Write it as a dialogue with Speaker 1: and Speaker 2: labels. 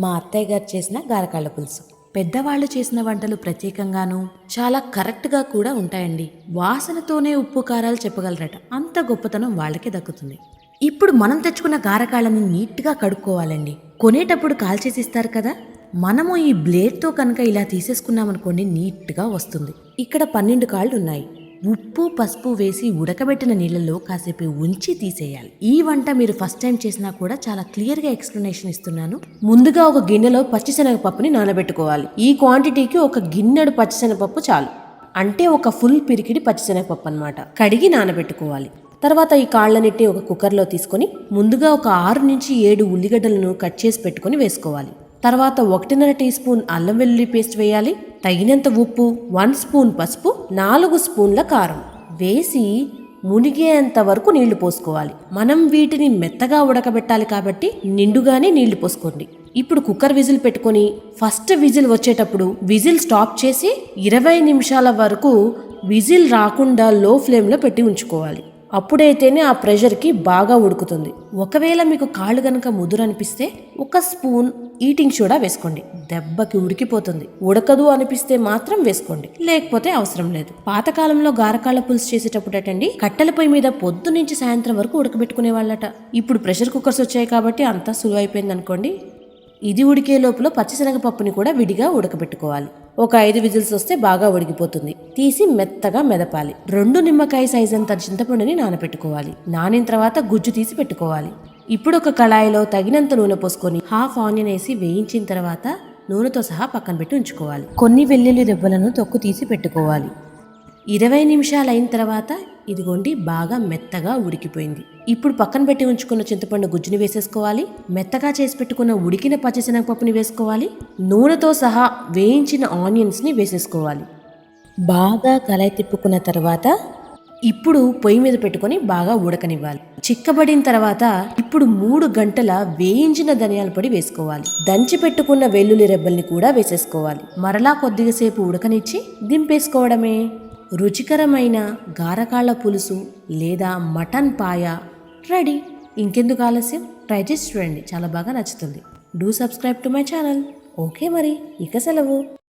Speaker 1: మా అత్తయ్య గారు చేసిన గారకాళ్ళ పులుసు. పెద్దవాళ్ళు చేసిన వంటలు ప్రత్యేకంగాను చాలా కరెక్ట్గా కూడా ఉంటాయండి. వాసనతోనే ఉప్పు కారాలు చెప్పగలరట. అంత గొప్పతనం వాళ్ళకే దక్కుతుంది. ఇప్పుడు మనం తెచ్చుకున్న గారకాళ్ళని నీట్గా కడుక్కోవాలండి. కొనేటప్పుడు కాల్చేసి ఇస్తారు కదా, మనము ఈ బ్లేడ్తో కనుక ఇలా తీసేసుకున్నామనుకోండి నీట్గా వస్తుంది. ఇక్కడ 12 కాళ్ళు ఉన్నాయి. ఉప్పు పసుపు వేసి ఉడకబెట్టిన నీళ్ళల్లో కాసేపు ఉంచి తీసేయాలి. ఈ వంట మీరు ఫస్ట్ టైం చేసినా కూడా చాలా క్లియర్గా ఎక్స్ప్లెనేషన్ ఇస్తున్నాను. ముందుగా ఒక గిన్నెలో పచ్చిశనగపప్పుని నానబెట్టుకోవాలి. ఈ క్వాంటిటీకి ఒక గిన్నెడు పచ్చిశనగపప్పు చాలు. అంటే ఒక ఫుల్ పిరికిడి పచ్చిశనగపప్పు అన్నమాట. కడిగి నానబెట్టుకోవాలి. తర్వాత ఈ కాళ్ళన్నిటిని ఒక కుక్కర్లో తీసుకొని ముందుగా ఒక 6 నుంచి 7 ఉల్లిగడ్డలను కట్ చేసి పెట్టుకొని వేసుకోవాలి. తర్వాత 1.5 టీ స్పూన్ అల్లం వెల్లుల్లి పేస్ట్ వేయాలి. తగినంత ఉప్పు, 1 స్పూన్ పసుపు, 4 స్పూన్ల కారం వేసి మునిగేంత వరకు నీళ్లు పోసుకోవాలి. మనం వీటిని మెత్తగా ఉడకబెట్టాలి కాబట్టి నిండుగానే నీళ్లు పోసుకోండి. ఇప్పుడు కుక్కర్ విజిల్ పెట్టుకొని ఫస్ట్ విజిల్ వచ్చేటప్పుడు విజిల్ స్టాప్ చేసి 20 నిమిషాల వరకు విజిల్ రాకుండా లో ఫ్లేమ్లో పెట్టి ఉంచుకోవాలి. అప్పుడైతేనే ఆ ప్రెషర్కి బాగా ఉడుకుతుంది. ఒకవేళ మీకు కాళ్ళు గనక ముదురు అనిపిస్తే 1 స్పూన్ ఈటింగ్ సోడా వేసుకోండి. దెబ్బకి ఉడికిపోతుంది. ఉడకదు అనిపిస్తే మాత్రం వేసుకోండి, లేకపోతే అవసరం లేదు. పాతకాలంలో గారకాళ్ళ పులుసు చేసేటప్పుడటండి కట్టెల పొయ్యి మీద పొద్దు నుంచి సాయంత్రం వరకు ఉడకబెట్టుకునే వాళ్ళట. ఇప్పుడు ప్రెషర్ కుక్కర్స్ వచ్చాయి కాబట్టి అంతా సులువైపోయింది అనుకోండి. ఇది ఉడికే లోపల పచ్చిశనగపప్పుని కూడా విడిగా ఉడకబెట్టుకోవాలి. ఒక 5 విజిల్స్ వస్తే బాగా ఉడికిపోతుంది. తీసి మెత్తగా మెదపాలి. 2 నిమ్మకాయ సైజ్ అంత చింతపండుని నానబెట్టుకోవాలి. నానిన తర్వాత గుజ్జు తీసి పెట్టుకోవాలి. ఇప్పుడు ఒక కళాయిలో తగినంత నూనె పోసుకొని హాఫ్ ఆనియన్ వేసి వేయించిన తర్వాత నూనెతో సహా పక్కన పెట్టి ఉంచుకోవాలి. కొన్ని వెల్లుల్లి రెబ్బలను తొక్కు తీసి పెట్టుకోవాలి. 20 నిమిషాలు అయిన తర్వాత ఇదిగోండి బాగా మెత్తగా ఉడికిపోయింది. ఇప్పుడు పక్కన పెట్టి ఉంచుకున్న చింతపండు గుజ్జుని వేసేసుకోవాలి. మెత్తగా చేసి పెట్టుకున్న ఉడికిన పచ్చిశనగపప్పుని వేసుకోవాలి. నూనెతో సహా వేయించిన ఆనియన్స్ని వేసేసుకోవాలి. బాగా కలయి తిప్పుకున్న తర్వాత ఇప్పుడు పొయ్యి మీద పెట్టుకొని బాగా ఉడకనివ్వాలి. చిక్కబడిన తర్వాత ఇప్పుడు 3 గంటల వేయించిన ధనియాల పొడి వేసుకోవాలి. దంచి పెట్టుకున్న వెల్లుల్లి రెబ్బల్ని కూడా వేసేసుకోవాలి. మరలా కొద్దిగా సేపు ఉడకనిచ్చి దింపేసుకోవడమే. రుచికరమైన గారకాళ్ళ పులుసు లేదా మటన్ పాయ రెడీ. ఇంకెందుకు ఆలస్యం, ట్రై చేసి చూడండి, చాలా బాగా నచ్చుతుంది. Do subscribe to my channel. Okay మరి, ఇక సెలవు.